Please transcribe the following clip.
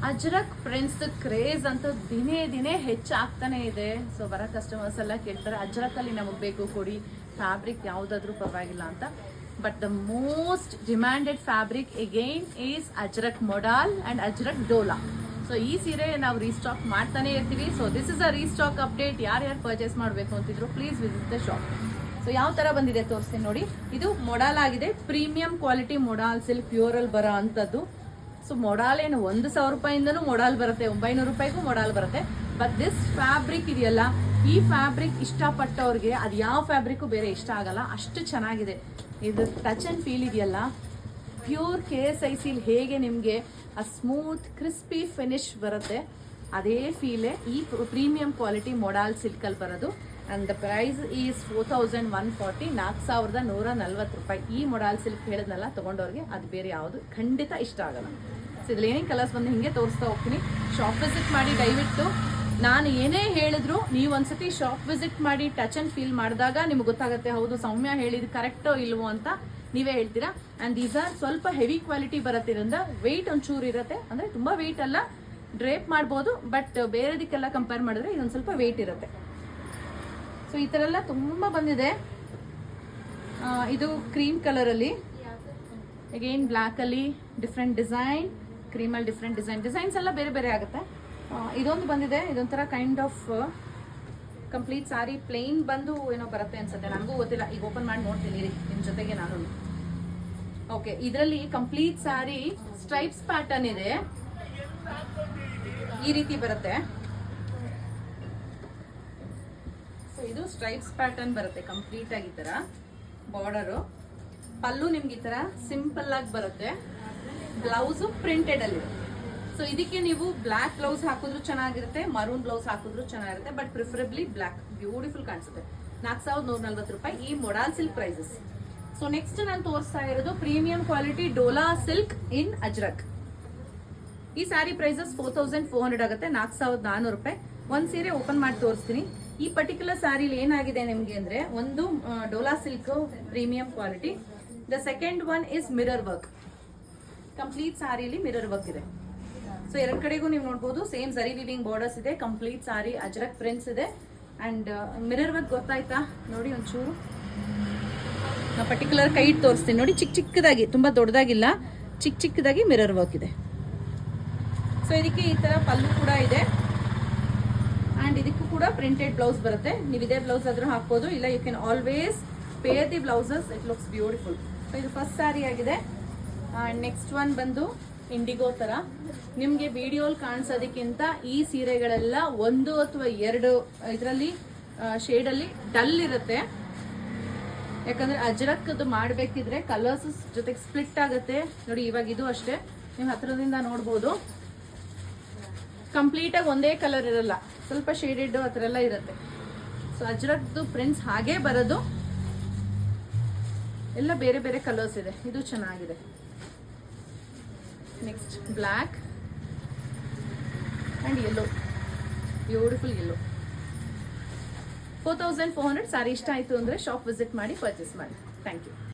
Ajrakh friends craze ಅಂತೂ ದಿನೇ ದಿನೇ ಹೆಚ್ಚಾಗ್ತಾನೆ ಇದೆ. ಸೊ ಬರೋ ಕಸ್ಟಮರ್ಸ್ ಎಲ್ಲ ಕೇಳ್ತಾರೆ ಅಜ್ರಕಲ್ಲಿ ನಮಗೆ ಬೇಕು ಕೊಡಿ, ಫ್ಯಾಬ್ರಿಕ್ ಯಾವುದಾದ್ರೂ ಪರವಾಗಿಲ್ಲ ಅಂತ. But the most demanded fabric again is Ajrakh modal and Ajrakh Dhola. So ಈ ಸೀರೆ ನಾವು ರೀಸ್ಟಾಕ್ ಮಾಡ್ತಾನೆ ಇರ್ತೀವಿ. So this is a restock update. ಯಾರ್ಯಾರು ಪರ್ಚೇಸ್ ಮಾಡಬೇಕು ಅಂತಿದ್ರು please visit the shop. So ಯಾವ ಥರ ಬಂದಿದೆ ತೋರಿಸ್ತೀನಿ ನೋಡಿ. ಇದು ಮೊಡಾಲ್ ಆಗಿದೆ, ಪ್ರೀಮಿಯಂ ಕ್ವಾಲಿಟಿ ಮೊಡಾಲ್ ಸಿಲ್ಕ್ ಪ್ಯೂರಲ್ಲಿ ಬರೋ ಅಂಥದ್ದು. ಸೊ ಮೊಡಾಲ್ ಏನು 1,000 ರೂಪಾಯಿಂದನೂ ಮೊಡಾಲ್ ಬರುತ್ತೆ, 900 ರೂಪಾಯಿಗೂ ಮೊಡಾಲ್ ಬರುತ್ತೆ. ಬಟ್ ದಿಸ್ ಫ್ಯಾಬ್ರಿಕ್ ಇದೆಯಲ್ಲ, ಈ ಫ್ಯಾಬ್ರಿಕ್ ಇಷ್ಟಪಟ್ಟವ್ರಿಗೆ ಅದು ಯಾವ ಫ್ಯಾಬ್ರಿಕ್ಕು ಬೇರೆ ಇಷ್ಟ ಆಗಲ್ಲ, ಅಷ್ಟು ಚೆನ್ನಾಗಿದೆ. ಇದು ಟಚ್ ಆ್ಯಂಡ್ ಫೀಲ್ ಇದೆಯಲ್ಲ, ಪ್ಯೂರ್ KSIC ಹೇಗೆ ನಿಮಗೆ ಆ ಸ್ಮೂತ್ ಕ್ರಿಸ್ಪಿ ಫಿನಿಶ್ ಬರುತ್ತೆ ಅದೇ ಫೀಲೇ ಈ ಪ್ರೀಮಿಯಂ ಕ್ವಾಲಿಟಿ ಮೊಡಾಲ್ ಸಿಲ್ಕಲ್ಲಿ ಬರೋದು. ಆ್ಯಂಡ್ ದ ಪ್ರೈಸ್ ಈಸ್ 4,140, 4,140 ರೂಪಾಯಿ. ಈ ಮೊಡಾಲ್ ಸಿಲ್ಕ್ ಹೇಳಿದ್ನಲ್ಲ ತೊಗೊಂಡವ್ರಿಗೆ ಅದು ಬೇರೆ ಯಾವುದು ಖಂಡಿತ ಇಷ್ಟ ಆಗಲ್ಲ. ಸೊ ಇದ್ರಲ್ಲಿ ಏನೇನು ಕಲರ್ಸ್ ಬಂದು ಹಿಂಗೆ ತೋರಿಸ್ತಾ ಹೋಗ್ತೀನಿ. ಶಾಪ್ ವಿಸಿಟ್ ಮಾಡಿ ದಯವಿಟ್ಟು. ನಾನು ಏನೇ ಹೇಳಿದ್ರು ನೀವು ಒಂದ್ಸತಿ ಶಾಪ್ ವಿಸಿಟ್ ಮಾಡಿ ಟಚ್ ಆ್ಯಂಡ್ ಫೀಲ್ ಮಾಡಿದಾಗ ನಿಮ್ಗೆ ಗೊತ್ತಾಗುತ್ತೆ, ಹೌದು ಸೌಮ್ಯ ಹೇಳಿದ್ದು ಕರೆಕ್ಟೋ ಇಲ್ವೋ ಅಂತ ನೀವೇ ಹೇಳ್ತೀರಾ. ಆ್ಯಂಡ್ ದೀಸ್ ಆರ್ ಸ್ವಲ್ಪ ಹೆವಿ ಕ್ವಾಲಿಟಿ ಬರೋದ್ರಿಂದ ವೆಯ್ಟ್ ಒಂಚೂರು ಇರುತ್ತೆ, ಅಂದರೆ ತುಂಬ ವೆಯ್ಟ್ ಅಲ್ಲ, ಡ್ರೇಪ್ ಮಾಡ್ಬೋದು. ಬಟ್ ಬೇರೆದಕ್ಕೆಲ್ಲ ಕಂಪೇರ್ ಮಾಡಿದ್ರೆ ಇದೊಂದು ಸ್ವಲ್ಪ ವೆಯ್ಟ್ ಇರುತ್ತೆ. ಸೊ ಈ ಥರ ಎಲ್ಲ ತುಂಬ ಬಂದಿದೆ. ಇದು ಕ್ರೀಮ್ ಕಲರಲ್ಲಿ, ಅಗೇನ್ ಬ್ಲ್ಯಾಕಲ್ಲಿ ಡಿಫ್ರೆಂಟ್ ಡಿಸೈನ್, ಕ್ರೀಮಲ್ಲಿ ಡಿಫ್ರೆಂಟ್ ಡಿಸೈನ್ಸ್ ಎಲ್ಲ ಬೇರೆ ಬೇರೆ ಆಗುತ್ತೆ. ಇದೊಂದು ಬಂದಿದೆ, ಇದೊಂಥರ kind of complete sari plain ಬಂದು ಏನೋ ಬರುತ್ತೆ ಅನ್ಸುತ್ತೆ, ನನಗೂ ಗೊತ್ತಿಲ್ಲ. ಈಗ ಓಪನ್ ಮಾಡಿ ನೋಡ್ತೀನಿ ರೀ ನಿಮ್ಮ ಜೊತೆಗೆ ನಾನು. ಓಕೆ, ಇದರಲ್ಲಿ ಕಂಪ್ಲೀಟ್ ಸಾರಿ ಸ್ಟ್ರೈಪ್ಸ್ ಪ್ಯಾಟರ್ನ್ ಇದೆ, ಈ ರೀತಿ ಬರುತ್ತೆ. ಸೊ ಇದು ಸ್ಟ್ರೈಪ್ಸ್ ಪ್ಯಾಟರ್ನ್ ಬರುತ್ತೆ ಕಂಪ್ಲೀಟ್ ಆಗಿ. ಈ ಥರ ಬಾರ್ಡರು, ಪಲ್ಲು ನಿಮ್ಗೆ ಈ ಥರ ಸಿಂಪಲ್ ಆಗಿ ಬರುತ್ತೆ. ಬ್ಲೌಸು ಪ್ರಿಂಟೆಡ್ ಅಲ್ಲಿ. ಸೊ ಇದಕ್ಕೆ ನೀವು ಬ್ಲ್ಯಾಕ್ ಬ್ಲೌಸ್ ಹಾಕಿದ್ರು ಚೆನ್ನಾಗಿರುತ್ತೆ, ಮರೂನ್ ಬ್ಲೌಸ್ ಹಾಕಿದ್ರು ಚೆನ್ನಾಗಿರುತ್ತೆ. ಬಟ್ ಪ್ರಿಫರಬ್ಲಿ ಬ್ಲ್ಯಾಕ್, ಬ್ಯೂಟಿಫುಲ್ ಕಾಣಿಸುತ್ತೆ. 4,140 ರೂಪಾಯಿ ಈ modal silk prices. So next ನಾನು ತೋರಿಸ್ತಾ ಇರೋದು premium quality Dola silk in Ajrak. ಈ ಸ್ಯಾರಿ ಪ್ರೈಸಸ್ 4,400 ಆಗುತ್ತೆ, 4,400 ರೂಪಾಯಿ. ಒಂದು ಸೀರೆ ಓಪನ್ ಮಾಡಿ ತೋರಿಸ್ತೀನಿ. ಈ ಪರ್ಟಿಕ್ಯುಲರ್ ಸ್ಯಾರಿಲಿ ಏನಾಗಿದೆ ನಿಮಗೆ ಅಂದ್ರೆ, ಒಂದು Dola silk premium quality. The second one is mirror work. Complete ಸ್ಯಾರಿಲಿ ಮಿರರ್ ವರ್ಕ್ ಇದೆ. ಸೊ ಎರಡು ಕಡೆಗೂ ನೀವು ನೋಡ್ಬೋದು ಸೇಮ್ ಜರಿ ವಿವಿಂಗ್ ಬಾರ್ಡರ್ಸ್ ಇದೆ. ಕಂಪ್ಲೀಟ್ ಸಾರಿ ಅಜ್ರಕ್ ಪ್ರಿಂಟ್ಸ್ ಇದೆ. ಅಂಡ್ ಮಿರರ್ ವರ್ಕ್ ಗೊತ್ತಾಯ್ತಾ ನೋಡಿ ಒಂಚೂರು. ನಾ ಪರ್ಟಿಕ್ಯುಲರ್ ಕೈ ಇಟ್ಟು ತೋರಿಸ್ತೀನಿ ನೋಡಿ. ಚಿಕ್ಕ ಚಿಕ್ಕದಾಗಿ, ತುಂಬಾ ದೊಡ್ಡದಾಗಿಲ್ಲ, ಚಿಕ್ಕ ಚಿಕ್ಕದಾಗಿ ಮಿರರ್ ವರ್ಕ್ ಇದೆ. ಸೊ ಇದಕ್ಕೆ ಈ ತರ ಪಲ್ಲು ಕೂಡ ಇದೆ. ಅಂಡ್ ಇದಕ್ಕೂ ಕೂಡ ಪ್ರಿಂಟೆಡ್ ಬ್ಲೌಸ್ ಬರುತ್ತೆ. ನೀವು ಇದೇ ಬ್ಲೌಸ್ ಆದ್ರೂ ಹಾಕ್ಬೋದು, ಇಲ್ಲ you can always pair the blouses. It looks beautiful. So ಇದು ಫಸ್ಟ್ ಸ್ಯಾರಿ ಆಗಿದೆ. ಅಂಡ್ ನೆಕ್ಸ್ಟ್ ಒನ್ ಬಂದು ಇಂಡಿಗೋ ತರ. ನಿಮ್ಗೆ ವಿಡಿಯೋಲ್ ಕಾಣಿಸೋದಕ್ಕಿಂತ ಈ ಸೀರೆಗಳೆಲ್ಲ 1 ಅಥವಾ 2 ಇದರಲ್ಲಿ ಶೇಡಲ್ಲಿ ಡಲ್ ಇರುತ್ತೆ. ಯಾಕಂದ್ರೆ ಅಜ್ರಕ್ದು ಮಾಡಬೇಕಿದ್ರೆ ಕಲರ್ಸ್ ಜೊತೆಗೆ ಸ್ಪ್ಲಿಟ್ ಆಗುತ್ತೆ ನೋಡಿ. ಇವಾಗ ಇದು ಅಷ್ಟೇ, ನೀವು ಹತ್ರದಿಂದ ನೋಡ್ಬೋದು. ಕಂಪ್ಲೀಟ್ ಆಗಿ ಒಂದೇ ಕಲರ್ ಇರಲ್ಲ, ಸ್ವಲ್ಪ ಶೇಡೆಡ್ ಆ ಥರ ಎಲ್ಲ ಇರುತ್ತೆ. ಸೊ ಅಜ್ರಕ್ದು ಪ್ರಿಂಟ್ಸ್ ಹಾಗೇ ಬರೋದು, ಎಲ್ಲ ಬೇರೆ ಬೇರೆ ಕಲರ್ಸ್ ಇದೆ. ಇದು ಚೆನ್ನಾಗಿದೆ. Next black and yellow, beautiful yellow. 4,400 sari ಇಷ್ಟ ಆಯಿತು ಅಂದರೆ ಶಾಪ್ ವಿಸಿಟ್ ಮಾಡಿ ಪರ್ಚೇಸ್ ಮಾಡಿ. Thank you.